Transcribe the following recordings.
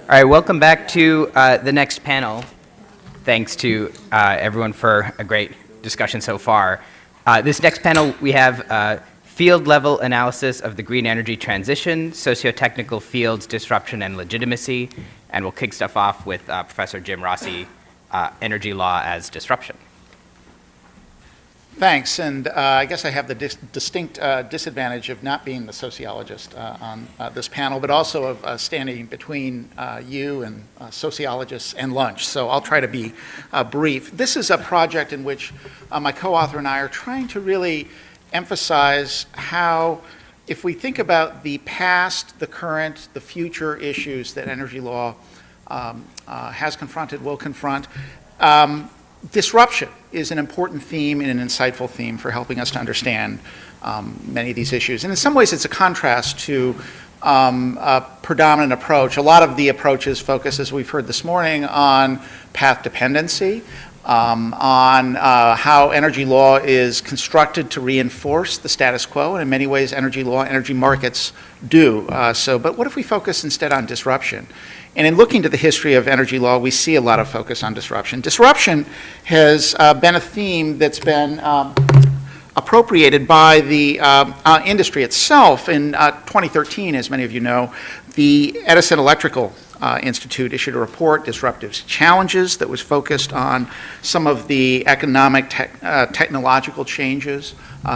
All right, welcome back to the next panel. Thanks to everyone for a great discussion so far. This next panel, we have field-level analysis of the green energy transition, socio-technical fields, disruption, and legitimacy. And we'll kick stuff off with Professor Jim Rossi, energy law as disruption. Thanks, and I guess I have the distinct disadvantage of not being the sociologist on this panel, but also of standing between you and sociologists and lunch, so I'll try to be brief. This is a project in which my co-author and I are trying to really emphasize how, if we think about the past, the current, the future issues that energy law has confronted, will confront, disruption is an important theme and an insightful theme for helping us to understand many of these issues. And in some ways, it's a contrast to a predominant approach. A lot of the approaches focus, as we've heard this morning, on path dependency, on how energy law is constructed to reinforce the status quo, and in many ways, energy law, energy markets do. But what if we focus instead on disruption? And in looking to the history of energy law, we see a lot of focus on disruption. Disruption has been a theme that's been appropriated by the industry itself. In 2013, as many of you know, the Edison Electrical Institute issued a report, Disruptive Challenges, that was focused on some of the economic, technological changes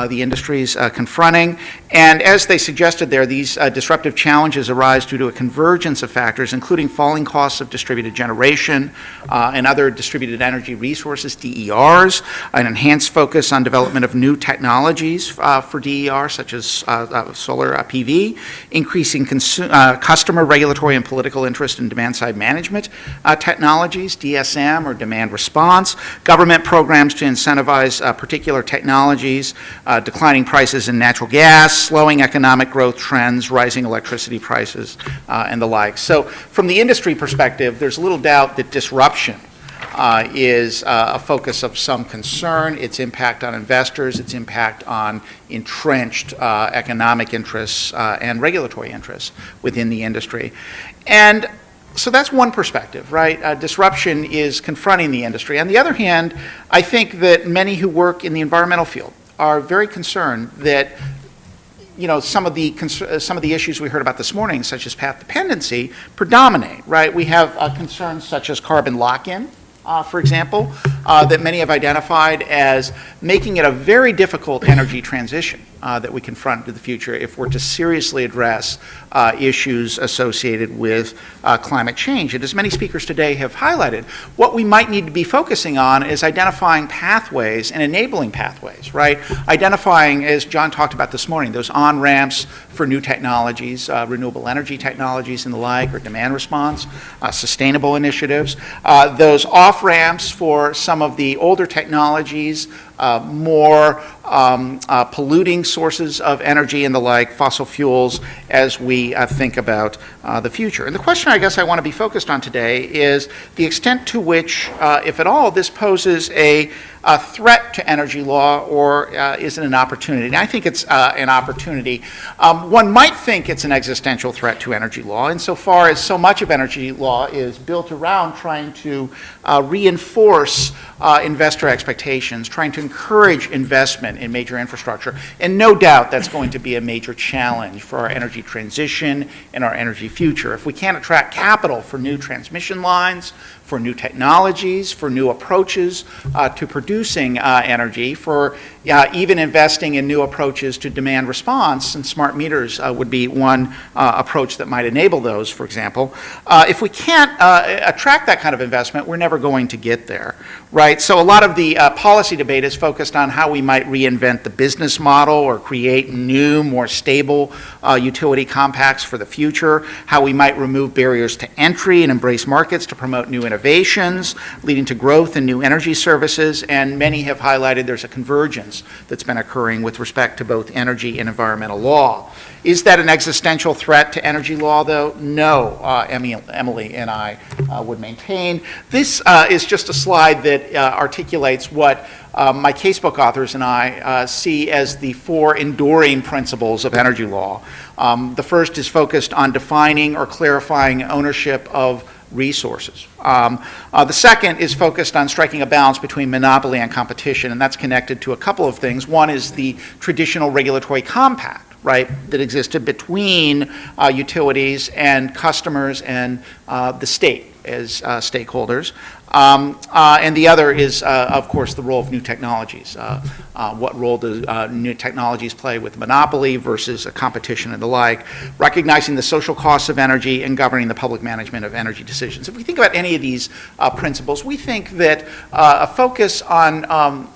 the industry's confronting. And as they suggested there, these disruptive challenges arise due to a convergence of factors, including falling costs of distributed generation and other distributed energy resources, DERs, an enhanced focus on development of new technologies for DER, such as solar PV, increasing customer regulatory and political interest in demand-side management technologies, DSM or demand response, government programs to incentivize particular technologies, declining prices in natural gas, slowing economic growth trends, rising electricity prices, and the like. So from the industry perspective, there's little doubt that disruption is a focus of some concern, its impact on investors, its impact on entrenched economic interests and regulatory interests within the industry. And so that's one perspective, right? Disruption is confronting the industry. On the other hand, I think that many who work in the environmental field are very concerned that some of the issues we heard about this morning, such as path dependency, predominate, right? We have concerns such as carbon lock-in, for example, that many have identified as making it a very difficult energy transition that we confront in the future if we're to seriously address issues associated with climate change. And as many speakers today have highlighted, what we might need to be focusing on is identifying pathways and enabling pathways, right? Identifying, as John talked about this morning, those on-ramps for new technologies, renewable energy technologies and the like, or demand response, sustainable initiatives, those off-ramps for some of the older technologies, more polluting sources of energy and the like, fossil fuels, as we think about the future. And the question I guess I want to be focused on today is the extent to which, if at all, this poses a threat to energy law, or is it an opportunity? And I think it's an opportunity. One might think it's an existential threat to energy law insofar as so much of energy law is built around trying to reinforce investor expectations, trying to encourage investment in major infrastructure. And no doubt that's going to be a major challenge for our energy transition and our energy future. If we can't attract capital for new transmission lines, for new technologies, for new approaches to producing energy, for even investing in new approaches to demand response, and smart meters would be one approach that might enable those, for example. If we can't attract that kind of investment, we're never going to get there, right? So a lot of the policy debate is focused on how we might reinvent the business model or create new, more stable utility compacts for the future, how we might remove barriers to entry and embrace markets to promote new innovations, leading to growth in new energy services, and many have highlighted there's a convergence that's been occurring with respect to both energy and environmental law. Is that an existential threat to energy law, though? No, Emily and I would maintain. This is just a slide that articulates what my casebook authors and I see as the 4 enduring principles of energy law. The first is focused on defining or clarifying ownership of resources. The second is focused on striking a balance between monopoly and competition, and that's connected to a couple of things. One is the traditional regulatory compact, right, that existed between utilities and customers and the state as stakeholders. And the other is, of course, the role of new technologies. What role do new technologies play with monopoly versus a competition and the like, recognizing the social costs of energy and governing the public management of energy decisions. If we think about any of these principles, we think that a focus on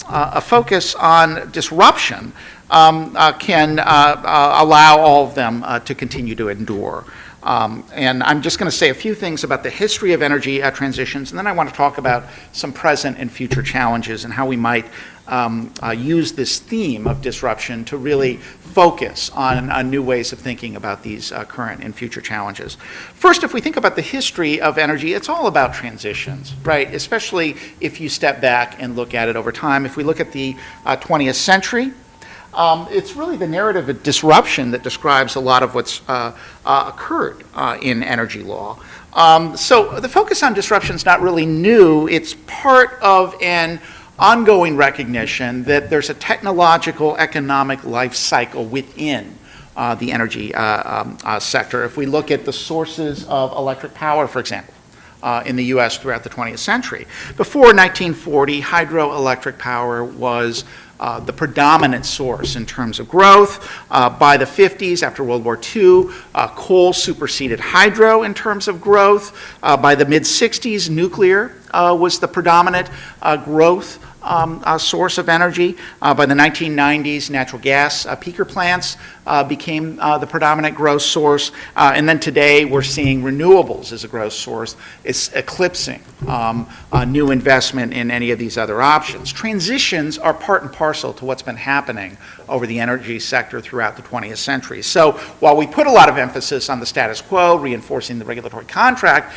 disruption can allow all of them to continue to endure. And I'm just going to say a few things about the history of energy transitions, and then I want to talk about some present and future challenges and how we might use this theme of disruption to really focus on new ways of thinking about these current and future challenges. First, if we think about the history of energy, it's all about transitions, right? Especially if you step back and look at it over time. If we look at the 20th century, it's really the narrative of disruption that describes a lot of what's occurred in energy law. So the focus on disruption is not really new. It's part of an ongoing recognition that there's a technological economic life cycle within the energy sector. If we look at the sources of electric power, for example, in the US throughout the 20th century. Before 1940, hydroelectric power was the predominant source in terms of growth. By the 50s, after World War II, coal superseded hydro in terms of growth. By the mid-60s, nuclear was the predominant growth source of energy. By the 1990s, natural gas peaker plants became the predominant growth source. And then today, we're seeing renewables as a growth source. It's eclipsing new investment in any of these other options. Transitions are part and parcel to what's been happening over the energy sector throughout the 20th century. So while we put a lot of emphasis on the status quo, reinforcing the regulatory contract,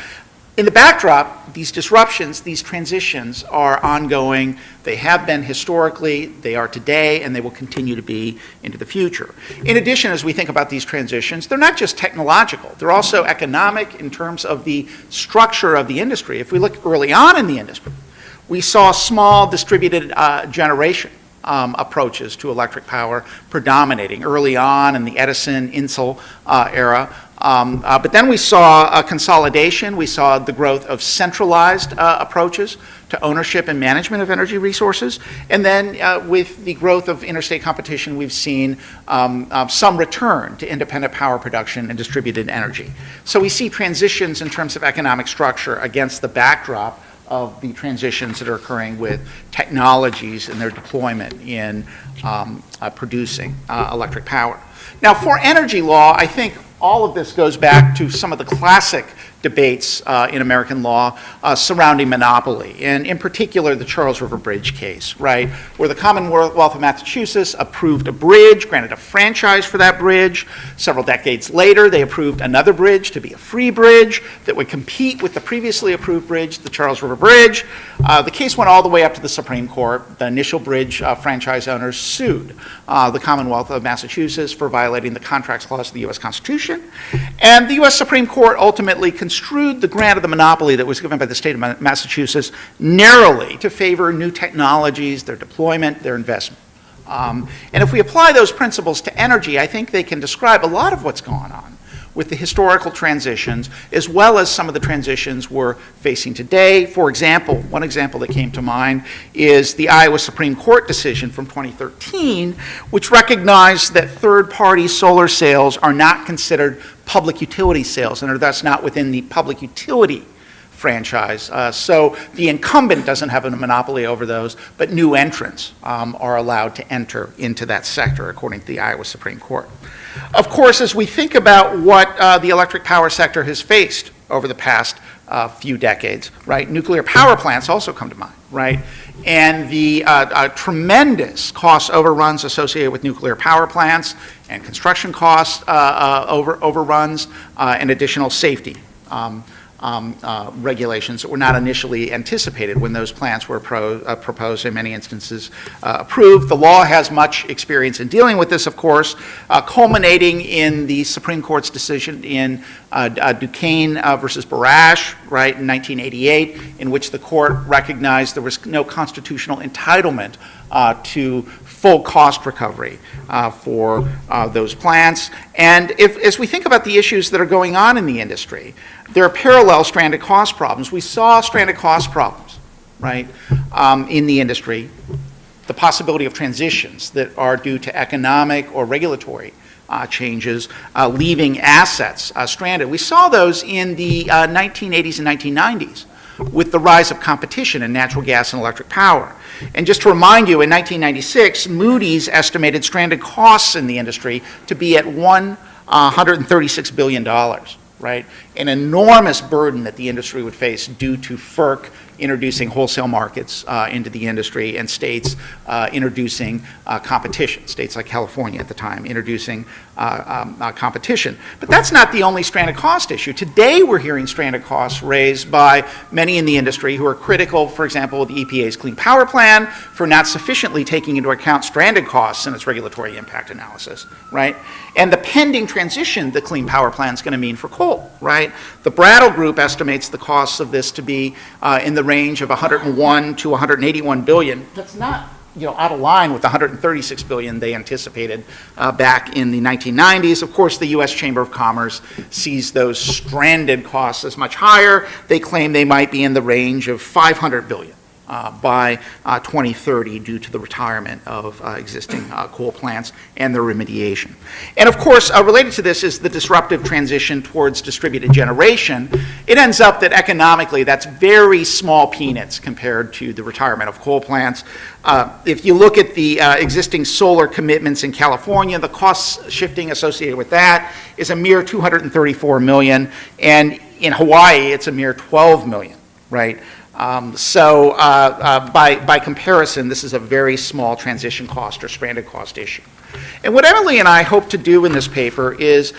in the backdrop, these disruptions, these transitions are ongoing. They have been historically, they are today, and they will continue to be into the future. In addition, as we think about these transitions, they're not just technological, they're also economic in terms of the structure of the industry. If we look early on in the industry, we saw small distributed generation approaches to electric power predominating early on in the Edison, Insull era. But then we saw a consolidation. We saw the growth of centralized approaches to ownership and management of energy resources. And then with the growth of interstate competition, we've seen some return to independent power production and distributed energy. So we see transitions in terms of economic structure against the backdrop of the transitions that are occurring with technologies and their deployment in producing electric power. Now, for energy law, I think all of this goes back to some of the classic debates in American law surrounding monopoly, and in particular the Charles River Bridge case, right, where the Commonwealth of Massachusetts approved a bridge, granted a franchise for that bridge. Several decades later, they approved another bridge to be a free bridge that would compete with the previously approved bridge, the Charles River Bridge. The case went all the way up to the Supreme Court. The initial bridge franchise owners sued the Commonwealth of Massachusetts for violating the Contracts Clause of the U.S. Constitution, and the U.S. Supreme Court ultimately construed the grant of the monopoly that was given by the state of Massachusetts narrowly to favor new technologies, their deployment, their investment. And if we apply those principles to energy, I think they can describe a lot of what's going on with the historical transitions, as well as some of the transitions we're facing today. For example, one example that came to mind is the Iowa Supreme Court decision from 2013, which recognized that third-party solar sales are not considered public utility sales and are thus not within the public utility franchise. So the incumbent doesn't have a monopoly over those, but new entrants are allowed to enter into that sector, according to the Iowa Supreme Court. Of course, as we think about what the electric power sector has faced over the past few decades, right, nuclear power plants also come to mind, right? And the tremendous cost overruns associated with nuclear power plants and construction cost overruns and additional safety regulations that were not initially anticipated when those plans were proposed, in many instances approved. The law has much experience in dealing with this, of course, culminating in the Supreme Court's decision in Duquesne versus Barash, right, in 1988, in which the court recognized there was no constitutional entitlement to full cost recovery for those plants. And as we think about the issues that are going on in the industry, there are parallel stranded cost problems. We saw stranded cost problems, right, in the industry, the possibility of transitions that are due to economic or regulatory changes, leaving assets stranded. We saw those in the 1980s and 1990s with the rise of competition in natural gas and electric power. And just to remind you, in 1996, Moody's estimated stranded costs in the industry to be at $136 billion, right? An enormous burden that the industry would face due to FERC introducing wholesale markets into the industry and states introducing competition, states like California at the time introducing competition. But that's not the only stranded cost issue. Today we're hearing stranded costs raised by many in the industry who are critical, for example, of the EPA's Clean Power Plan for not sufficiently taking into account stranded costs in its regulatory impact analysis, right? And the pending transition the Clean Power Plan is going to mean for coal, right? The Brattle Group estimates the costs of this to be in the range of 101 to 181 billion. That's not, out of line with the 136 billion they anticipated back in the 1990s. Of course, the U.S. Chamber of Commerce sees those stranded costs as much higher. They claim they might be in the range of 500 billion. By 2030 due to the retirement of existing coal plants and their remediation. And of course, related to this is the disruptive transition towards distributed generation. It ends up that economically that's very small peanuts compared to the retirement of coal plants. If you look at the existing solar commitments in California, the cost shifting associated with that is a mere $234 million, and in Hawaii it's a mere $12 million, right? By comparison, this is a very small transition cost or stranded cost issue. And what Emily and I hope to do in this paper is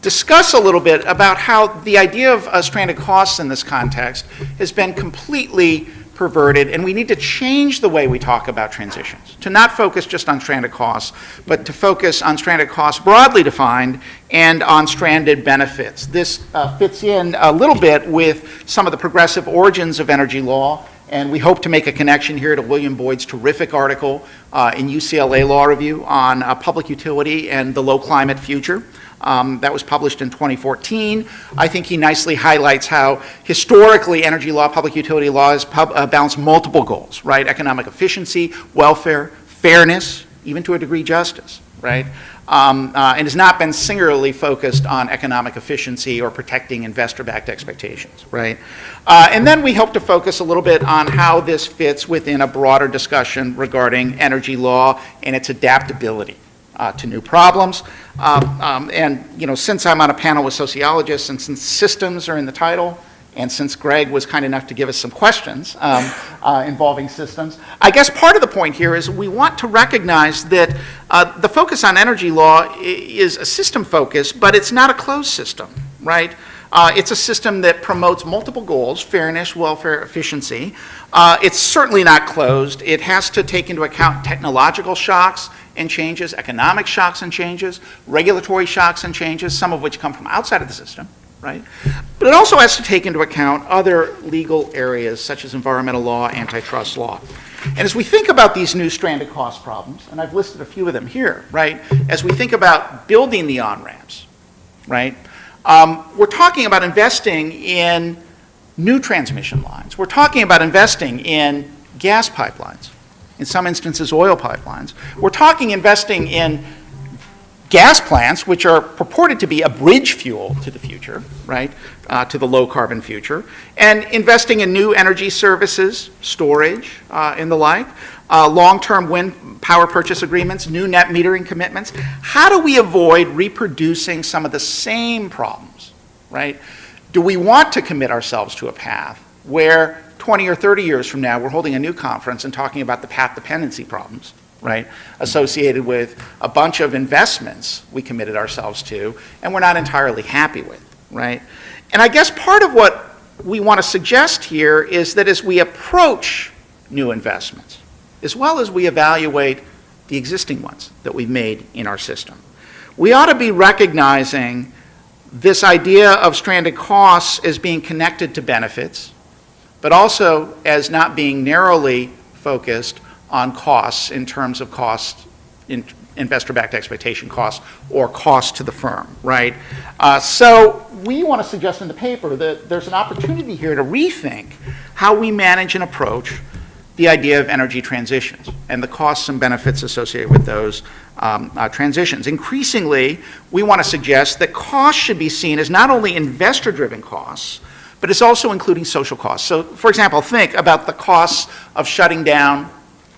discuss a little bit about how the idea of stranded costs in this context has been completely perverted, and we need to change the way we talk about transitions, to not focus just on stranded costs, but to focus on stranded costs broadly defined and on stranded benefits. This fits in a little bit with some of the progressive origins of energy law, and we hope to make a connection here to William Boyd's terrific article in UCLA Law Review on public utility and the low climate future. That was published in 2014. I think he nicely highlights how historically energy law, public utility law has balanced multiple goals, right? Economic efficiency, welfare, fairness, even to a degree justice, right? And has not been singularly focused on economic efficiency or protecting investor-backed expectations, right? And then we hope to focus a little bit on how this fits within a broader discussion regarding energy law and its adaptability to new problems. And since I'm on a panel with sociologists and since systems are in the title, and since Greg was kind enough to give us some questions involving systems, I guess part of the point here is we want to recognize that the focus on energy law is a system focus, but it's not a closed system, right? It's a system that promotes multiple goals: fairness, welfare, efficiency. It's certainly not closed. It has to take into account technological shocks and changes, economic shocks and changes, regulatory shocks and changes, some of which come from outside of the system, right? But it also has to take into account other legal areas such as environmental law, antitrust law. And as we think about these new stranded cost problems, and I've listed a few of them here, right? As we think about building the on-ramps, right? We're talking about investing in new transmission lines. We're talking about investing in gas pipelines, in some instances oil pipelines. We're talking investing in gas plants, which are purported to be a bridge fuel to the future, right, to the low carbon future, and investing in new energy services, storage, and the like, long-term wind power purchase agreements, new net metering commitments. How do we avoid reproducing some of the same problems, right? Do we want to commit ourselves to a path where 20 or 30 years from now we're holding a new conference and talking about the path dependency problems, right, associated with a bunch of investments we committed ourselves to and we're not entirely happy with, right? And I guess part of what we want to suggest here is that as we approach new investments, as well as we evaluate the existing ones that we've made in our system, we ought to be recognizing this idea of stranded costs as being connected to benefits, but also as not being narrowly focused on costs in terms of cost, investor-backed expectation costs, or cost to the firm, right? So we want to suggest in the paper that there's an opportunity here to rethink how we manage and approach the idea of energy transitions and the costs and benefits associated with those transitions. Increasingly, we want to suggest that costs should be seen as not only investor-driven costs, but it's also including social costs. So, for example, think about the costs of shutting down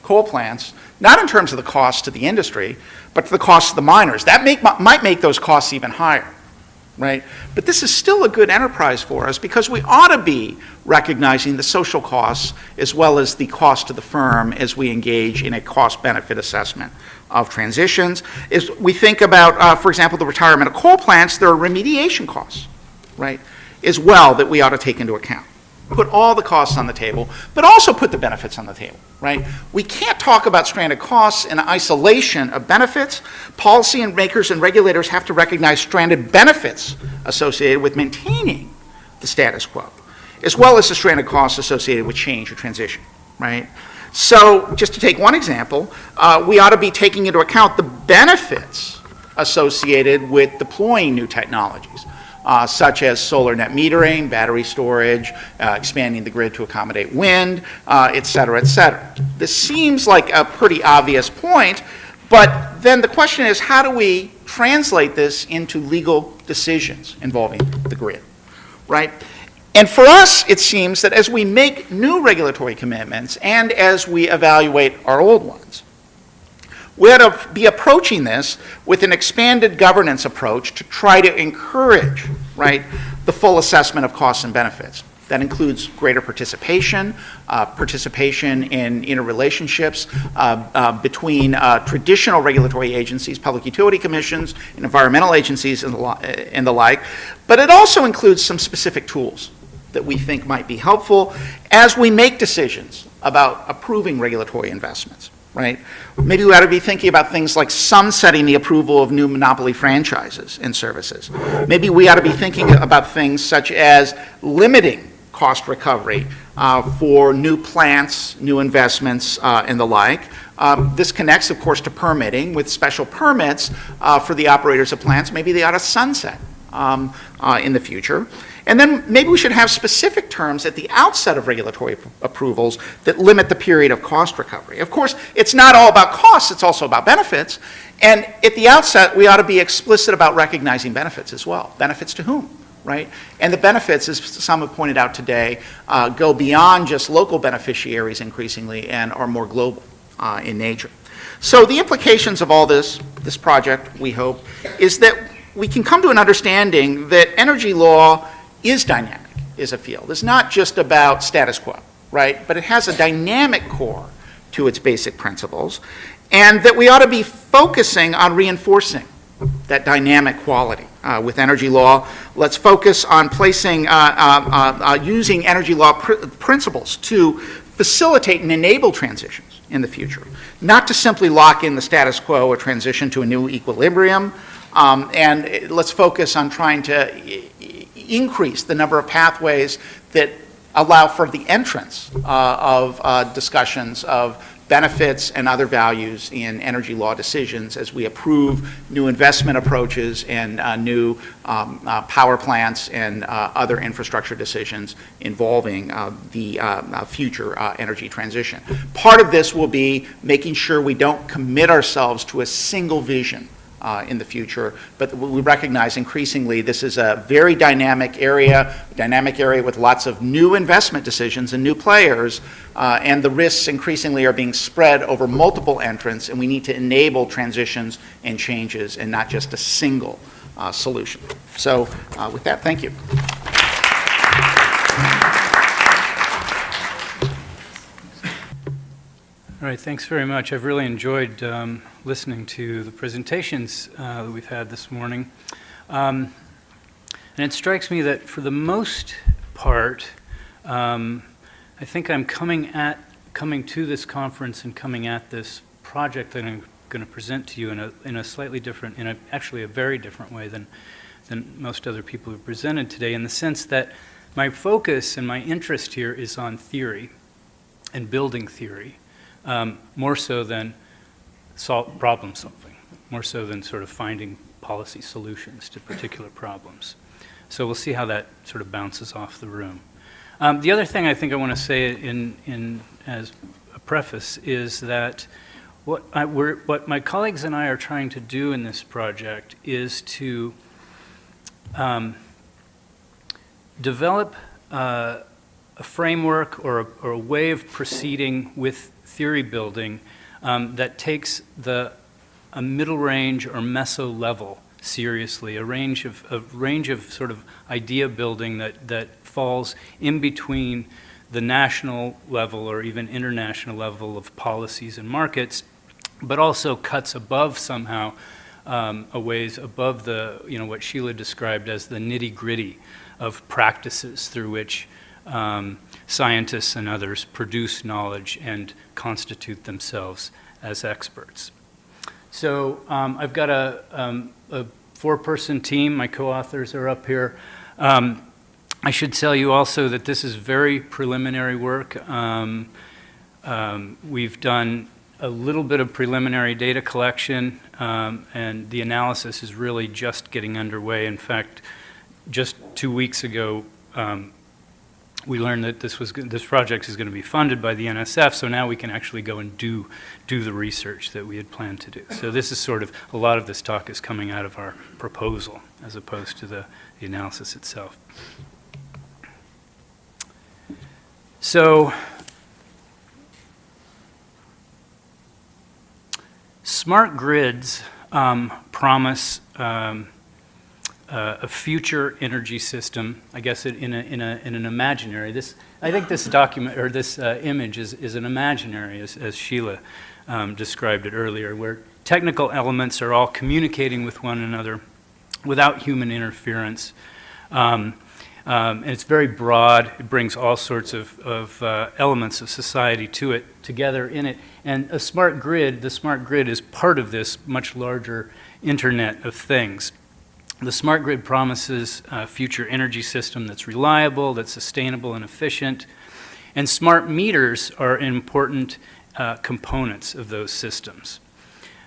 coal plants, not in terms of the cost to the industry, but to the cost to the miners. That might make those costs even higher, right? But this is still a good enterprise for us because we ought to be recognizing the social costs as well as the cost to the firm as we engage in a cost-benefit assessment of transitions. As we think about, for example, the retirement of coal plants, there are remediation costs, right, as well that we ought to take into account. Put all the costs on the table, but also put the benefits on the table, right? We can't talk about stranded costs in isolation of benefits. Policy makers and regulators have to recognize stranded benefits associated with maintaining the status quo, as well as the stranded costs associated with change or transition, right? So just to take one example, we ought to be taking into account the benefits associated with deploying new technologies. Such as solar net metering, battery storage, expanding the grid to accommodate wind, et cetera, et cetera. This seems like a pretty obvious point, but then the question is, how do we translate this into legal decisions involving the grid, right? And for us, it seems that as we make new regulatory commitments and as we evaluate our old ones, we ought to be approaching this with an expanded governance approach to try to encourage, right, the full assessment of costs and benefits. That includes greater participation, participation in interrelationships between traditional regulatory agencies, public utility commissions, and environmental agencies and the like. But it also includes some specific tools that we think might be helpful as we make decisions about approving regulatory investments. Right? Maybe we ought to be thinking about things like sunsetting the approval of new monopoly franchises and services. Maybe we ought to be thinking about things such as limiting cost recovery for new plants, new investments, and the like. This connects, of course, to permitting. With special permits for the operators of plants, maybe they ought to sunset in the future. And then maybe we should have specific terms at the outset of regulatory approvals that limit the period of cost recovery. Of course, it's not all about costs, it's also about benefits. And at the outset, we ought to be explicit about recognizing benefits as well. Benefits to whom, right? And the benefits, as some have pointed out today, go beyond just local beneficiaries increasingly and are more global in nature. So the implications of all this project, we hope, is that we can come to an understanding that energy law is dynamic as a field. It's not just about status quo, right? But it has a dynamic core to its basic principles, and that we ought to be focusing on reinforcing that dynamic quality with energy law. Let's focus on placing, using energy law principles to facilitate and enable transitions in the future, not to simply lock in the status quo or transition to a new equilibrium. And let's focus on trying to increase the number of pathways that allow for the entrance of discussions of benefits and other values in energy law decisions as we approve new investment approaches and new power plants and other infrastructure decisions involving the future energy transition. Part of this will be making sure we don't commit ourselves to a single vision in the future, but we recognize increasingly this is a very dynamic area with lots of new investment decisions and new players, and the risks increasingly are being spread over multiple entrants, and we need to enable transitions and changes and not just a single solution. So with that, thank you. All right, thanks very much. I've really enjoyed listening to the presentations that we've had this morning. And it strikes me that for the most part, I think I'm coming to this conference and coming at this project that I'm going to present to you in a slightly different, actually a very different way than most other people who've presented today, in the sense that my focus and my interest here is on theory and building theory, more so than problem solving, more so than sort of finding policy solutions to particular problems. So we'll see how that sort of bounces off the room. The other thing I think I want to say as a preface is that what my colleagues and I are trying to do in this project is to develop a framework or a way of proceeding with theory building that takes a middle range or meso level seriously, a range of sort of idea building that falls in between the national level or even international level of policies and markets, but also cuts above somehow, a ways above the, what Sheila described as the nitty-gritty of practices through which scientists and others produce knowledge and constitute themselves as experts. So I've got a four-person team. My co-authors are up here. I should tell you also that this is very preliminary work. We've done a little bit of preliminary data collection, and the analysis is really just getting underway. In fact, just 2 weeks ago, we learned that this project is going to be funded by the NSF, so now we can actually go and do the research that we had planned to do. So this is sort of, a lot of this talk is coming out of our proposal as opposed to the analysis itself. So smart grids promise a future energy system, I guess in an imaginary. I think this document or this image is an imaginary, as Sheila described it earlier, where technical elements are all communicating with one another without human interference. And it's very broad. It brings all sorts of elements of society together in it. And the smart grid is part of this much larger Internet of Things. The smart grid promises a future energy system that's reliable, that's sustainable and efficient. And smart meters are important components of those systems.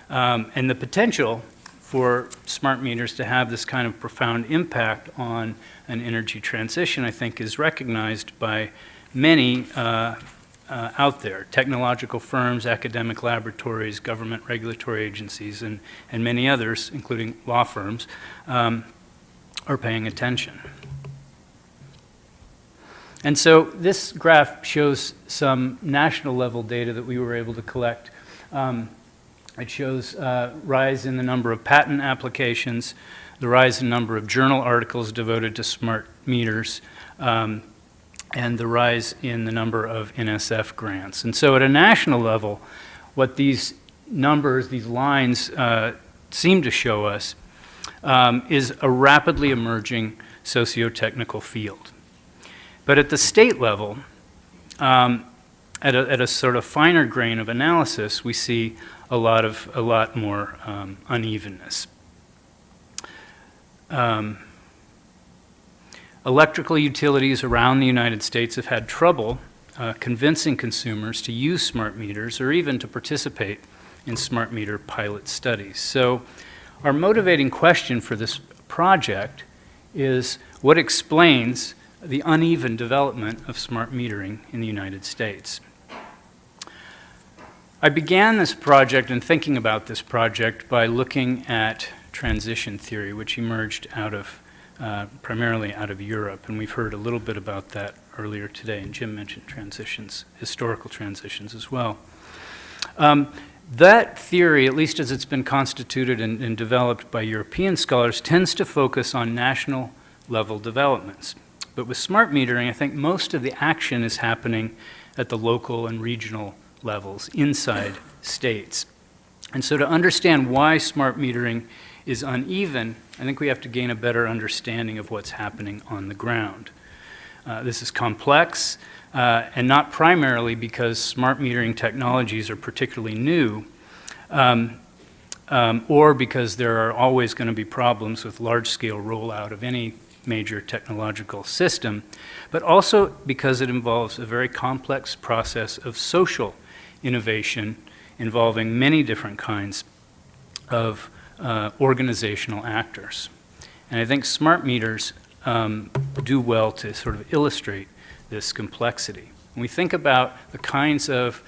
And the potential for smart meters to have this kind of profound impact on an energy transition, I think, is recognized by many out there. Technological firms, academic laboratories, government regulatory agencies, and many others, including law firms, are paying attention. And so this graph shows some national level data that we were able to collect. It shows rise in the number of patent applications, the rise in number of journal articles devoted to smart meters, and the rise in the number of NSF grants. And so at a national level, what these numbers, these lines seem to show us is a rapidly emerging socio-technical field. But at the state level, at a sort of finer grain of analysis, we see a lot more unevenness. Electrical utilities around the United States have had trouble convincing consumers to use smart meters or even to participate in smart meter pilot studies. So our motivating question for this project is what explains the uneven development of smart metering in the United States. I began this project and thinking about this project by looking at transition theory, which emerged primarily out of Europe, and we've heard a little bit about that earlier today, and Jim mentioned transitions, historical transitions as well. That theory, at least as it's been constituted and developed by European scholars, tends to focus on national level developments. But with smart metering, I think most of the action is happening at the local and regional levels inside states. And so to understand why smart metering is uneven, I think we have to gain a better understanding of what's happening on the ground. This is complex, and not primarily because smart metering technologies are particularly new, or because there are always going to be problems with large-scale rollout of any major technological system, but also because it involves a very complex process of social innovation involving many different kinds of organizational actors. And I think smart meters do well to sort of illustrate this complexity. When we think about the kinds of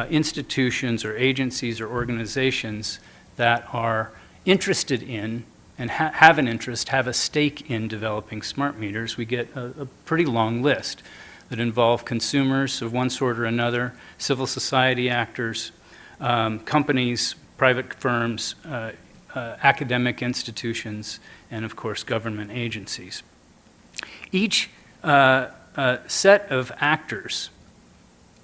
institutions or agencies or organizations that are interested in and have an interest, have a stake in developing smart meters, we get a pretty long list that involve consumers of one sort or another, civil society actors, companies, private firms, academic institutions, and of course government agencies. Each set of actors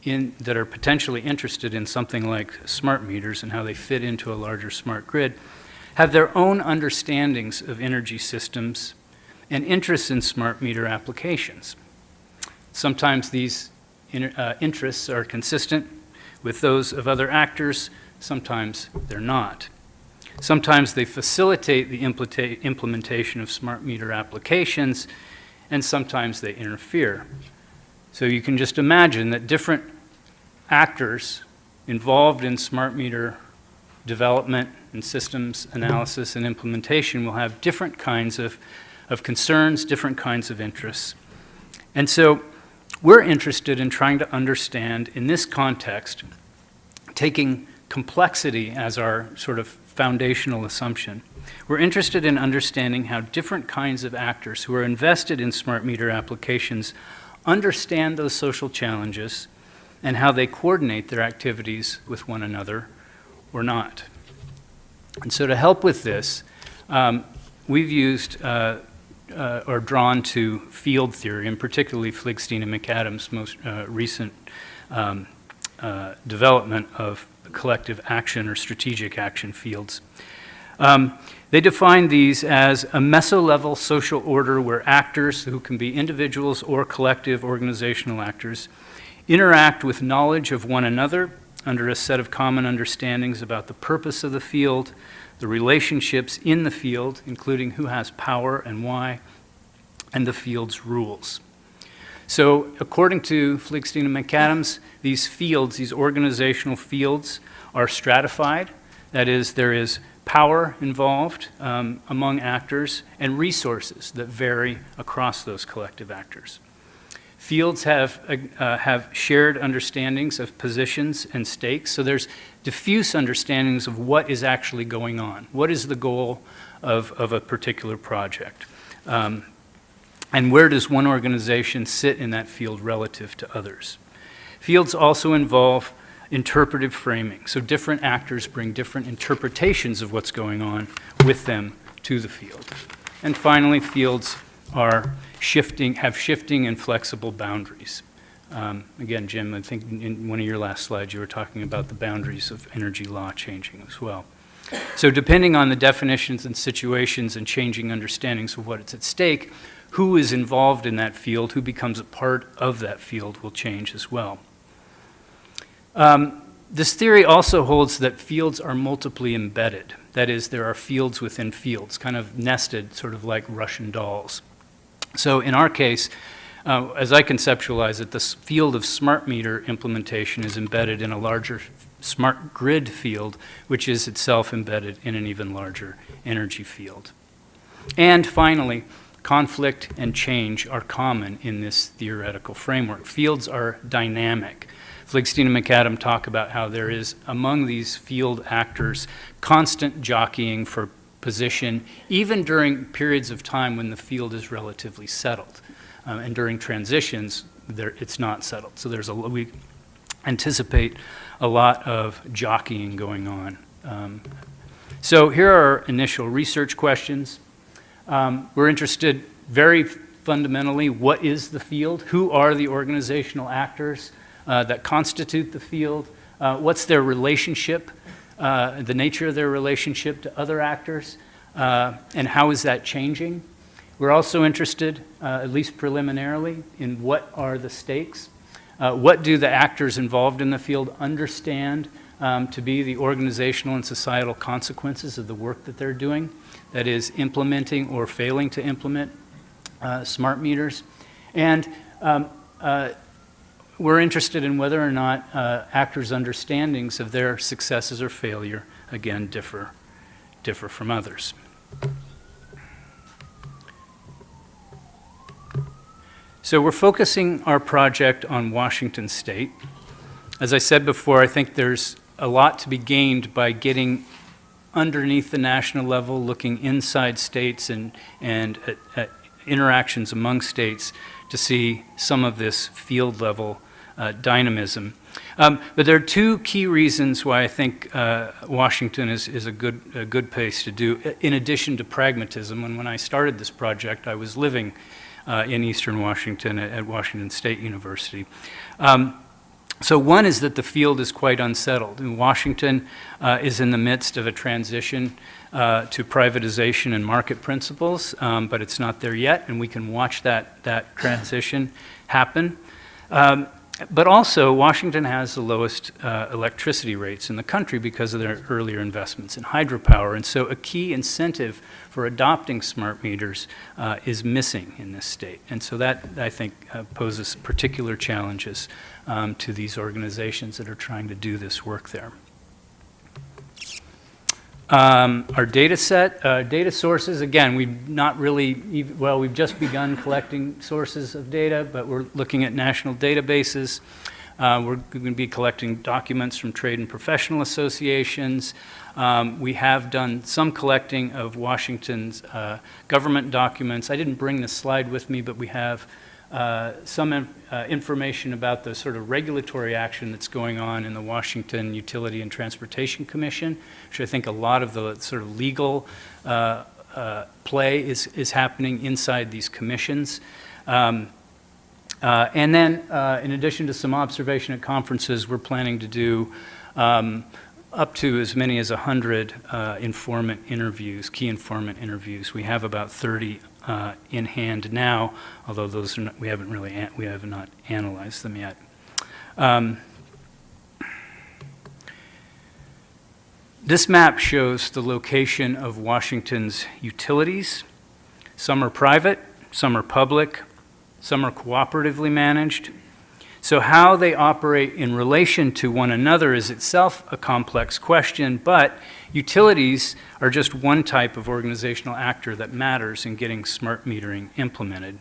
that are potentially interested in something like smart meters and how they fit into a larger smart grid have their own understandings of energy systems and interests in smart meter applications. Sometimes these interests are consistent with those of other actors, sometimes they're not. Sometimes they facilitate the implementation of smart meter applications, and sometimes they interfere. So you can just imagine that different actors involved in smart meter development and systems analysis and implementation will have different kinds of concerns, different kinds of interests. And so we're interested in trying to understand, in this context, taking complexity as our sort of foundational assumption. We're interested in understanding how different kinds of actors who are invested in smart meter applications understand those social challenges and how they coordinate their activities with one another or not. And so to help with this, we've used or drawn to field theory, and particularly Fligstein and McAdams' most recent development of collective action or strategic action fields. They define these as a meso-level social order where actors, who can be individuals or collective organizational actors, interact with knowledge of one another under a set of common understandings about the purpose of the field, the relationships in the field, including who has power and why, and the field's rules. So according to Fligstein and McAdams, these fields, these organizational fields, are stratified. That is, there is power involved among actors and resources that vary across those collective actors. Fields have shared understandings of positions and stakes, so there's diffuse understandings of what is actually going on. What is the goal of a particular project? And where does one organization sit in that field relative to others? Fields also involve interpretive framing, so different actors bring different interpretations of what's going on with them to the field. And finally, fields are have shifting and flexible boundaries. Again, Jim, I think in one of your last slides you were talking about the boundaries of energy law changing as well. So depending on the definitions and situations and changing understandings of what's at stake, who is involved in that field, who becomes a part of that field will change as well. This theory also holds that fields are multiply embedded. That is, there are fields within fields, kind of nested, sort of like Russian dolls. So in our case, as I conceptualize it, the field of smart meter implementation is embedded in a larger smart grid field, which is itself embedded in an even larger energy field. And finally, conflict and change are common in this theoretical framework. Fields are dynamic. Fligstein and McAdam talk about how there is, among these field actors, constant jockeying for position, even during periods of time when the field is relatively settled. And during transitions, it's not settled. So we anticipate a lot of jockeying going on. So here are our initial research questions. We're interested very fundamentally, what is the field? Who are the organizational actors that constitute the field? What's their relationship, the nature of their relationship to other actors, and how is that changing? We're also interested, at least preliminarily, in what are the stakes. What do the actors involved in the field understand to be the organizational and societal consequences of the work that they're doing, that is, implementing or failing to implement smart meters. And we're interested in whether or not actors' understandings of their successes or failure, again, differ from others. So we're focusing our project on Washington State. As I said before, I think there's a lot to be gained by getting underneath the national level, looking inside states and at interactions among states to see some of this field level dynamism. But there are two key reasons why I think Washington is a good place to do, in addition to pragmatism. And when I started this project, I was living in Eastern Washington at Washington State University. So one is that the field is quite unsettled. And Washington is in the midst of a transition to privatization and market principles, but it's not there yet, and we can watch that transition happen. But also, Washington has the lowest electricity rates in the country because of their earlier investments in hydropower. And so a key incentive for adopting smart meters is missing in this state. And so that, I think, poses particular challenges to these organizations that are trying to do this work there. Our data set, data sources, again, we've not really, we've just begun collecting sources of data, but we're looking at national databases. We're going to be collecting documents from trade and professional associations. We have done some collecting of Washington's government documents. I didn't bring this slide with me, but we have some information about the sort of regulatory action that's going on in the Washington Utility and Transportation Commission, which I think a lot of the sort of legal play is happening inside these commissions. And then, in addition to some observation at conferences, we're planning to do up to as many as 100 informant interviews, key informant interviews. We have about 30 in hand now, although those are not, we have not analyzed them yet. This map shows the location of Washington's utilities. Some are private, some are public, some are cooperatively managed. So how they operate in relation to one another is itself a complex question, but utilities are just one type of organizational actor that matters in getting smart metering implemented.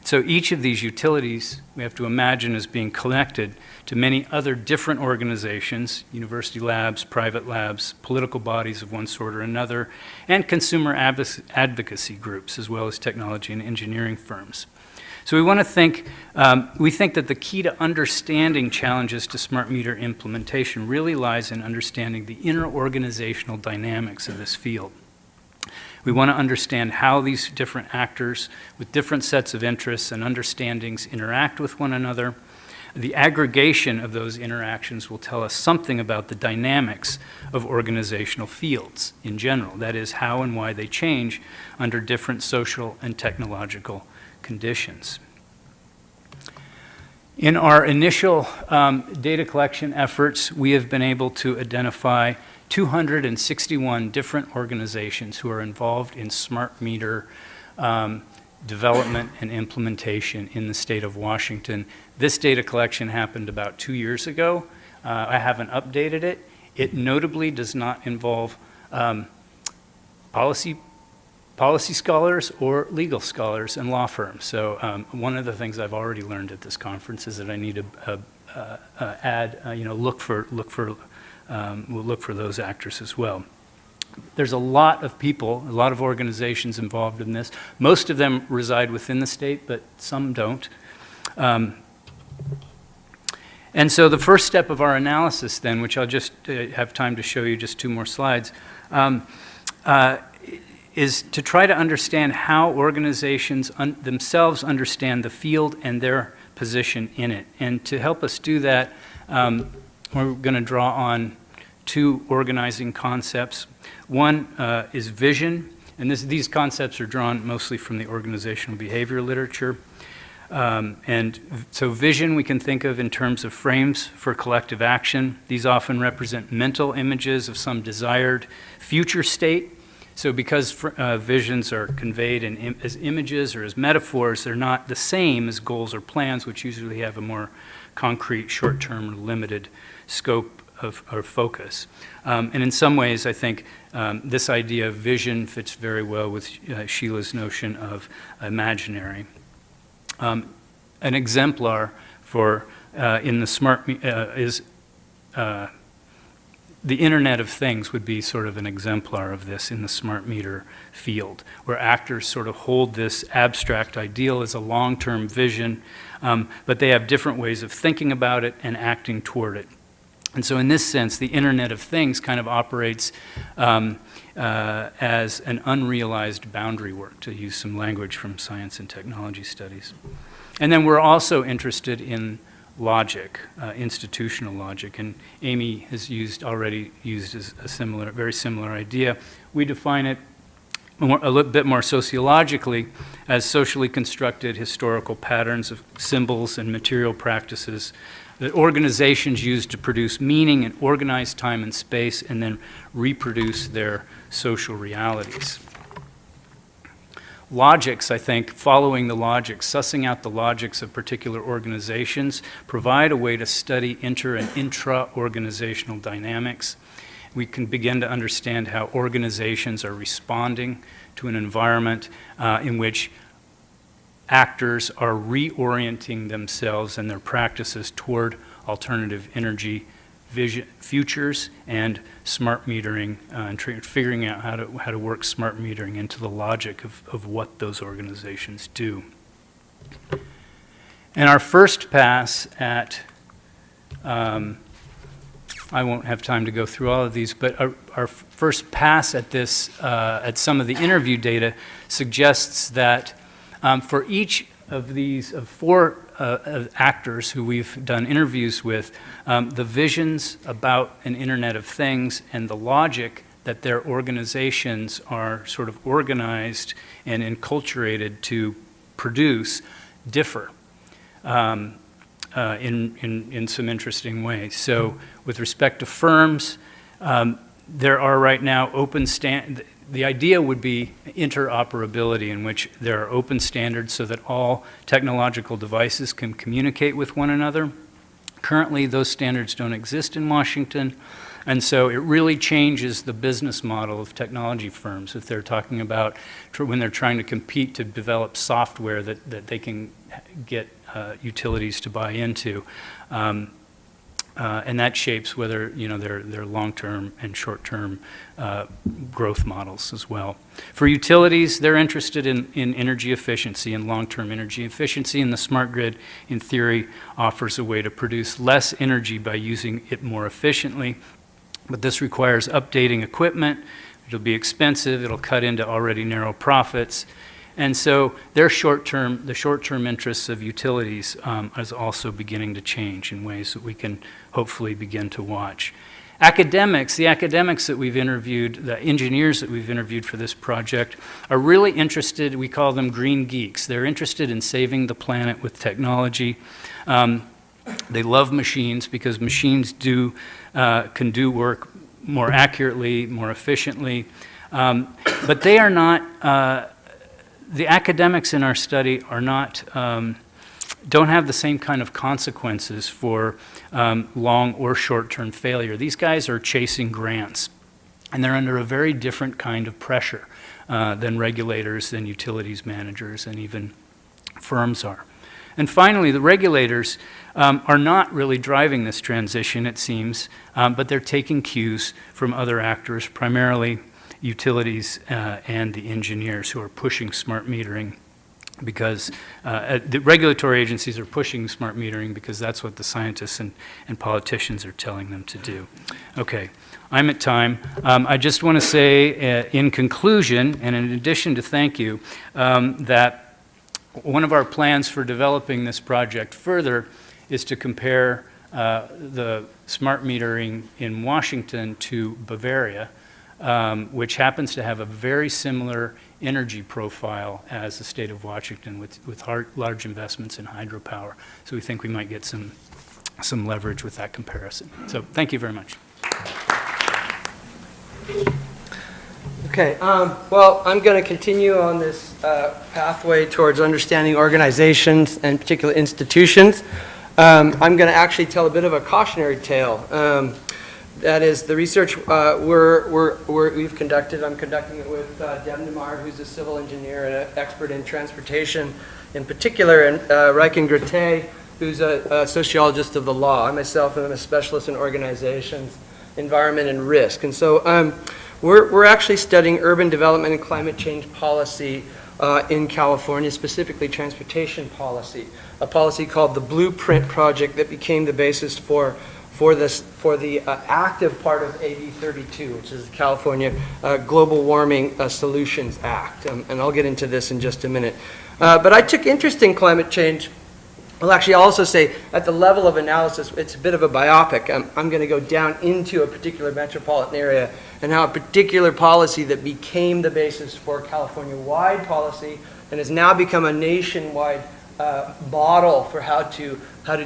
So each of these utilities we have to imagine as being connected to many other different organizations, university labs, private labs, political bodies of one sort or another, and consumer advocacy groups, as well as technology and engineering firms. So we think that the key to understanding challenges to smart meter implementation really lies in understanding the inner organizational dynamics of this field. We want to understand how these different actors with different sets of interests and understandings interact with one another. The aggregation of those interactions will tell us something about the dynamics of organizational fields in general, that is, how and why they change under different social and technological conditions. In our initial data collection efforts, we have been able to identify 261 different organizations who are involved in smart meter development and implementation in the state of Washington. This data collection happened about 2 years ago. I haven't updated it. It notably does not involve policy scholars or legal scholars and law firms. So one of the things I've already learned at this conference is that I need to we'll look for those actors as well. There's a lot of people, a lot of organizations involved in this. Most of them reside within the state, but some don't. And so the first step of our analysis then, which I'll just have time to show you just 2 more slides, is to try to understand how organizations themselves understand the field and their position in it. And to help us do that, we're going to draw on 2 organizing concepts. One is vision. And these concepts are drawn mostly from the organizational behavior literature. And so vision we can think of in terms of frames for collective action. These often represent mental images of some desired future state. So because visions are conveyed as images or as metaphors, they're not the same as goals or plans, which usually have a more concrete, short-term, or limited scope or focus. And in some ways, I think this idea of vision fits very well with Sheila's notion of imaginary. An exemplar for in the smart is the Internet of Things would be sort of an exemplar of this in the smart meter field, where actors sort of hold this abstract ideal as a long-term vision, but they have different ways of thinking about it and acting toward it. And so in this sense, the Internet of Things kind of operates as an unrealized boundary work, to use some language from science and technology studies. And then we're also interested in logic, institutional logic, and Amy has already used a very similar idea. We define it a little bit more sociologically as socially constructed historical patterns of symbols and material practices that organizations use to produce meaning in organized time and space and then reproduce their social realities. Logics, I think, following the logics, sussing out the logics of particular organizations, provide a way to study inter and intra-organizational dynamics. We can begin to understand how organizations are responding to an environment in which actors are reorienting themselves and their practices toward alternative energy futures and smart metering, and figuring out how to work smart metering into the logic of what those organizations do. And our first pass at, I won't have time to go through all of these, but our first pass at this, at some of the interview data, suggests that for each of these, of four actors who we've done interviews with, the visions about an Internet of Things and the logic that their organizations are sort of organized and enculturated to produce differ in some interesting ways. So with respect to firms, there are right now the idea would be interoperability, in which there are open standards so that all technological devices can communicate with one another. Currently, those standards don't exist in Washington, and so it really changes the business model of technology firms if they're talking about when they're trying to compete to develop software that they can get utilities to buy into. And that shapes whether their long-term and short-term growth models as well. For utilities, they're interested in energy efficiency and long-term energy efficiency, and the smart grid, in theory, offers a way to produce less energy by using it more efficiently. But this requires updating equipment. It'll be expensive. It'll cut into already narrow profits. And so the short-term interests of utilities is also beginning to change in ways that we can hopefully begin to watch. The academics that we've interviewed, the engineers that we've interviewed for this project, are really interested. We call them green geeks. They're interested in saving the planet with technology. They love machines because machines can do work more accurately, more efficiently. But they are not. The academics in our study are not, don't have the same kind of consequences for long or short-term failure. These guys are chasing grants, and they're under a very different kind of pressure than regulators, than utilities managers, and even firms are. And finally, the regulators are not really driving this transition, it seems, but they're taking cues from other actors, primarily utilities and the engineers who are pushing smart metering, because the regulatory agencies are pushing smart metering because that's what the scientists and politicians are telling them to do. Okay, I'm at time. I just want to say in conclusion, and in addition to thank you, that one of our plans for developing this project further is to compare the smart metering in Washington to Bavaria. which happens to have a very similar energy profile as the state of Washington with large investments in hydropower. So we think we might get some leverage with that comparison. So thank you very much. Okay, well, I'm going to continue on this pathway towards understanding organizations and particular institutions. I'm going to actually tell a bit of a cautionary tale. That is the research we've conducted. I'm conducting it with Deb Nemar, who's a civil engineer and an expert in transportation in particular, and Riken Grete, who's a sociologist of the law. I myself am a specialist in organizations, environment, and risk. And so we're actually studying urban development and climate change policy in California, specifically transportation policy, a policy called the Blueprint Project that became the basis for the active part of AB 32, which is the California Global Warming Solutions Act. And I'll get into this in just a minute. But I took interest in climate change. Well, actually, I'll also say at the level of analysis, it's a bit of a biopic. I'm going to go down into a particular metropolitan area and how a particular policy that became the basis for California-wide policy and has now become a nationwide model for how to